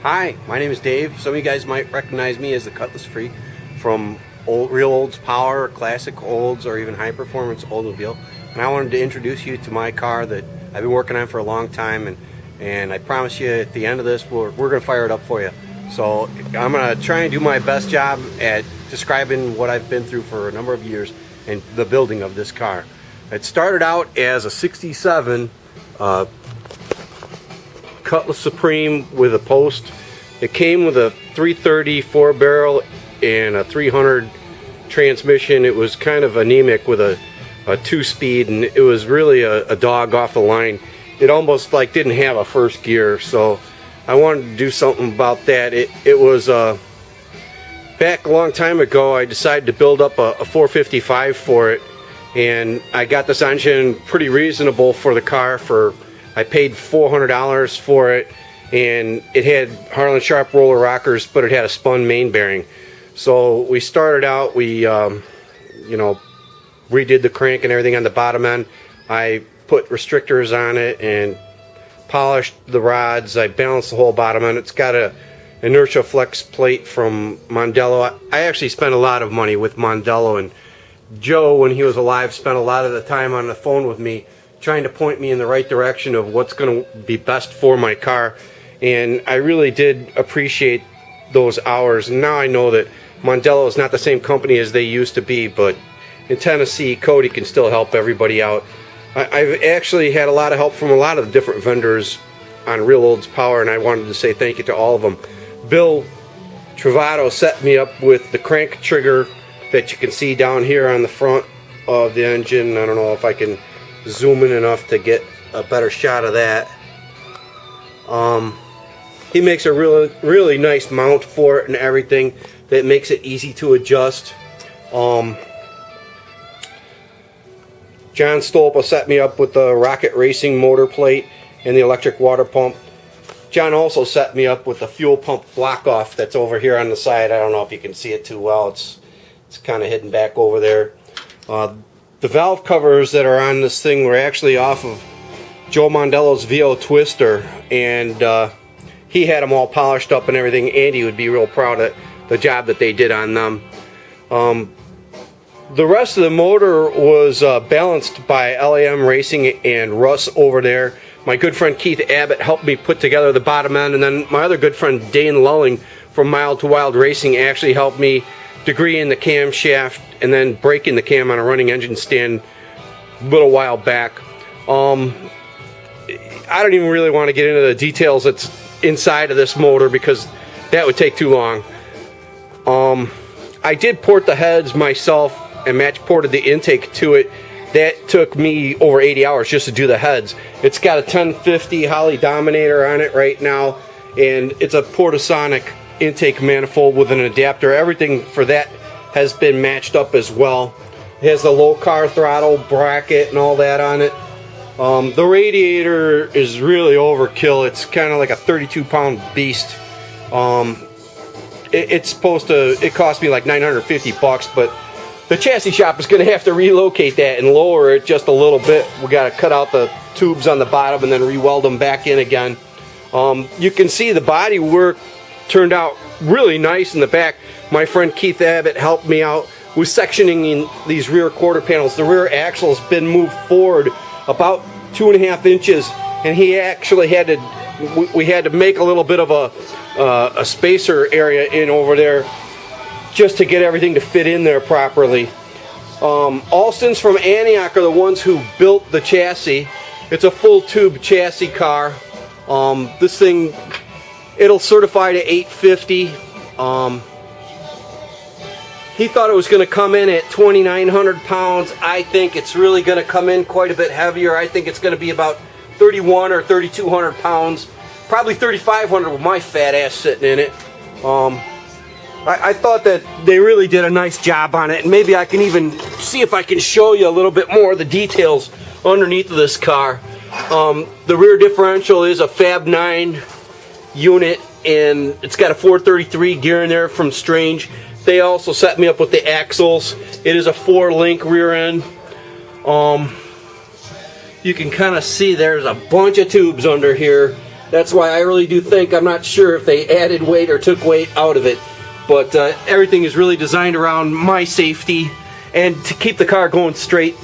Hi, my name is Dave. Some of you guys might recognize me as the Cutlass Freak from Real Olds Power, Classic Olds, or even High Performance Oldsmobile. And I wanted to introduce you to my car that I've been working on for a long time, and I promise you at the end of this we're going to fire it up for you. So I'm going to try and do my best job at describing what I've been through for a number of years and the building of this car. It started out as a 67 Cutlass Supreme with a post. It came with a 330 4-barrel and a 300 transmission. It was kind of anemic with a 2-speed, and it was really a dog off the line. It almost like didn't have a first gear, so I wanted to do something about that. It was back a long time ago. I decided to build up a 455 for it, and I got this engine pretty reasonable for the car. I paid $400 for it, and it had Harlan Sharp roller rockers, but it had a spun main bearing. So we started out, we redid the crank and everything on the bottom end. I put restrictors on it and polished the rods. I balanced the whole bottom end. It's got a inertia flex plate from Mondello. I actually spent a lot of money with Mondello, and Joe, when he was alive, spent a lot of the time on the phone with me trying to point me in the right direction of what's going to be best for my car. And I really did appreciate those hours. And now I know that Mondello is not the same company as they used to be, but in Tennessee, Cody can still help everybody out. I've actually had a lot of help from a lot of the different vendors on Real Olds Power, and I wanted to say thank you to all of them. Bill Travato set me up with the crank trigger that you can see down here on the front of the engine. I don't know if I can zoom in enough to get a better shot of that. He makes a really nice mount for it and everything that makes it easy to adjust. John Stolpa set me up with the Rocket Racing motor plate and the electric water pump. John also set me up with the fuel pump block off that's over here on the side. I don't know if you can see it too well. It's kind of hidden back over there. The valve covers that are on this thing were actually off of Joe Mondello's VO Twister, and he had them all polished up and everything. Andy would be real proud of the job that they did on them. The rest of the motor was balanced by LAM Racing and Russ over there. My good friend Keith Abbott helped me put together the bottom end, and then my other good friend Dane Lulling from Mild to Wild Racing actually helped me degree in the camshaft and then breaking the cam on a running engine stand a little while back. I don't even really want to get into the details that's inside of this motor because that would take too long. I did port the heads myself and match ported the intake to it. That took me over 80 hours just to do the heads. It's got a 1050 Holley Dominator on it right now, and it's a Portasonic intake manifold with an adapter. Everything for that has been matched up as well. It has the low car throttle bracket and all that on it. The radiator is really overkill. It's kind of like a 32-pound beast. It cost me like $950, but the chassis shop is going to have to relocate that and lower it just a little bit. We got to cut out the tubes on the bottom and then re-weld them back in again. You can see the body work turned out really nice in the back. My friend Keith Abbott helped me out with sectioning in these rear quarter panels. The rear axle's been moved forward about 2.5 inches, and he actually had to, we had to make a little bit of a spacer area in over there just to get everything to fit in there properly. Alston's from Antioch are the ones who built the chassis. It's a full tube chassis car. This thing, it'll certify to 850. He thought it was going to come in at 2,900 pounds. I think it's really going to come in quite a bit heavier. I think it's going to be about 31 or 3,200 pounds. Probably 3,500 with my fat ass sitting in it. I thought that they really did a nice job on it, and maybe I can even see if I can show you a little bit more of the details underneath of this car. The rear differential is a Fab 9 unit, and it's got a 433 gear in there from Strange. They also set me up with the axles. It is a 4-link rear end. You can kind of see there's a bunch of tubes under here. That's why I really do think, I'm not sure if they added weight or took weight out of it, but everything is really designed around my safety and to keep the car going straight.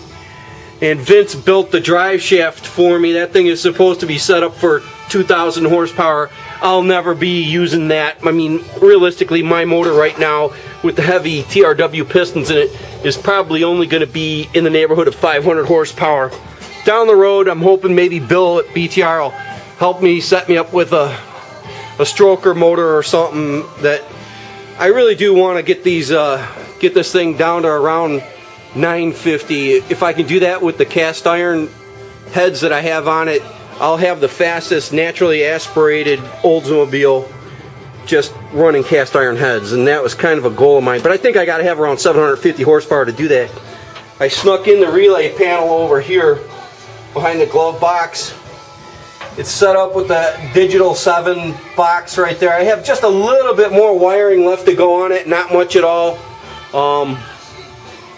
And Vince built the drive shaft for me. That thing is supposed to be set up for 2,000 horsepower. I'll never be using that. I mean, realistically, my motor right now with the heavy TRW pistons in it is probably only going to be in the neighborhood of 500 horsepower. Down the road, I'm hoping maybe Bill at BTR will help me set me up with a stroker motor or something. That I really do want to get these get this thing down to around 950. If I can do that with the cast iron heads that I have on it, I'll have the fastest naturally aspirated Oldsmobile just running cast iron heads, and that was kind of a goal of mine. But I think I got to have around 750 horsepower to do that. I snuck in the relay panel over here behind the glove box. It's set up with that digital 7 box right there. I have just a little bit more wiring left to go on it, not much at all.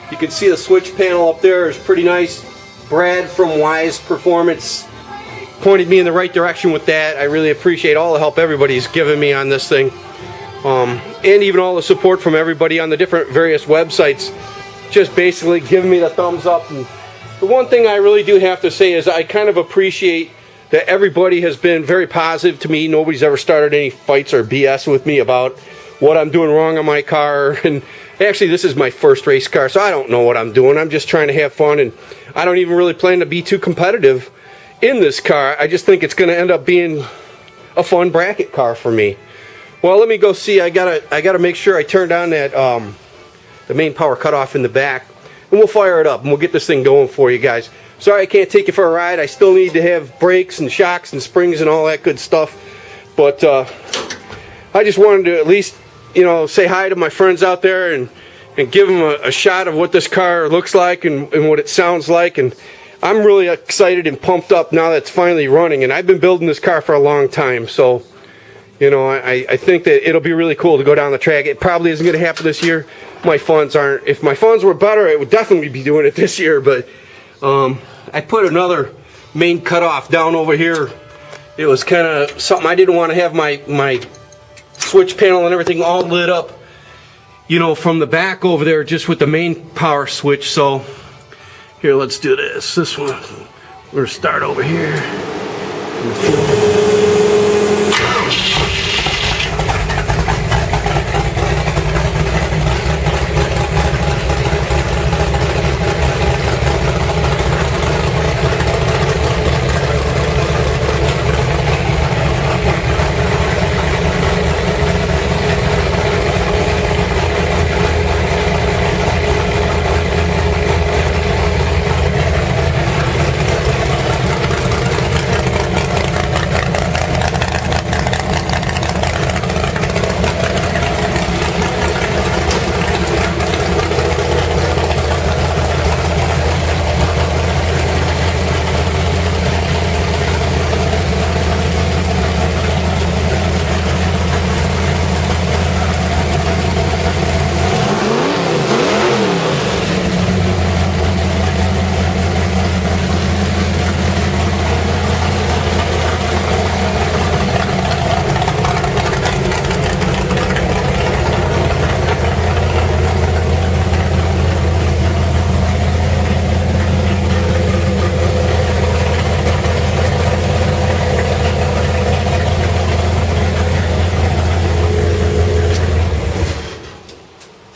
You can see the switch panel up there is pretty nice. Brad from Wise Performance pointed me in the right direction with that. I really appreciate all the help everybody's given me on this thing. And even all the support from everybody on the different various websites, just basically giving me the thumbs up. And the one thing I really do have to say is I kind of appreciate that everybody has been very positive to me. Nobody's ever started any fights or BS with me about what I'm doing wrong on my car. And actually, this is my first race car, so I don't know what I'm doing. I'm just trying to have fun, and I don't even really plan to be too competitive in this car. I just think it's going to end up being a fun bracket car for me. Well, let me go see. I gotta make sure I turn down that the main power cutoff in the back, and we'll fire it up and we'll get this thing going for you guys. Sorry I can't take you for a ride. I still need to have brakes and shocks and springs and all that good stuff, but I just wanted to at least, you know, say hi to my friends out there and give them a shot of what this car looks like and what it sounds like. And I'm really excited and pumped up now that it's finally running. And I've been building this car for a long time, so you know, I think that it'll be really cool to go down the track. It probably isn't going to happen this year. My funds aren't. If my funds were better, I would definitely be doing it this year. But I put another main cutoff down over here. It was kind of something I didn't want to have my switch panel and everything all lit up, you know, from the back over there just with the main power switch. So here, let's do this. This one, we're going to start over here.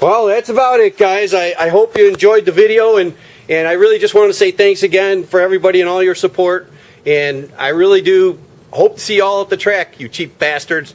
Well, that's about it, guys. I hope you enjoyed the video, and I really just want to say thanks again for everybody and all your support. And I really do hope to see you all at the track, you cheap bastards.